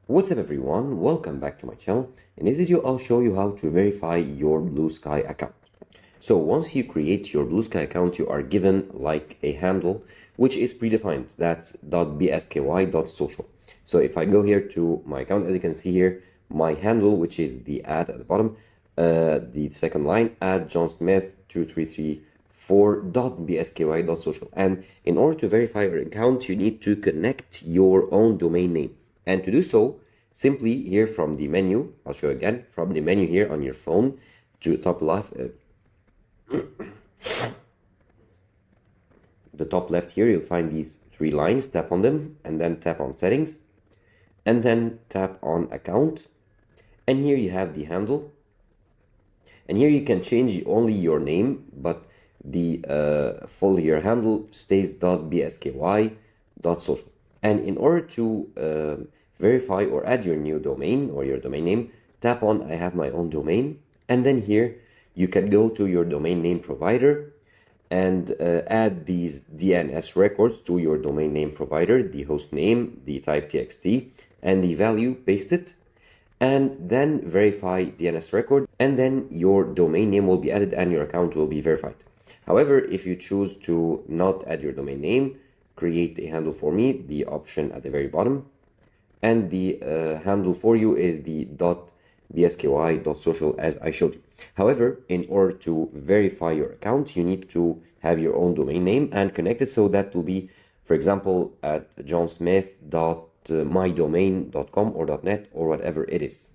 What's up everyone, welcome back to my channel. In this video I'll show you how to verify your BlueSky account. So once you create your BlueSky account, you are given like a handle which is predefined. That's .bsky.social. So if I go here to my account, as you can see here, my handle, which is the ad at the bottom, the second line, @johnsmith2334.bsky.social. And in order to verify your account, you need to connect your own domain name. And to do so, simply here from the menu, I'll show you again, from the menu here on your phone to top left, the top left here, you'll find these three lines. Tap on them and then tap on settings and then tap on account. And here you have the handle. And here you can change only your name, but the full your handle stays .bsky.social. And in order to verify or add your new domain or your domain name, tap on I have my own domain, and then here you can go to your domain name provider and add these DNS records to your domain name provider, the host name, the type txt, and the value, paste it, and then verify DNS record, and then your domain name will be added and your account will be verified. However, if you choose to not add your domain name, create a handle for me, the option at the very bottom, and the handle for you is the .bsky.social as I showed you. However, in order to verify your account, you need to have your own domain name and connect it, so that will be, for example, at johnsmith.mydomain.com or .net or whatever it is.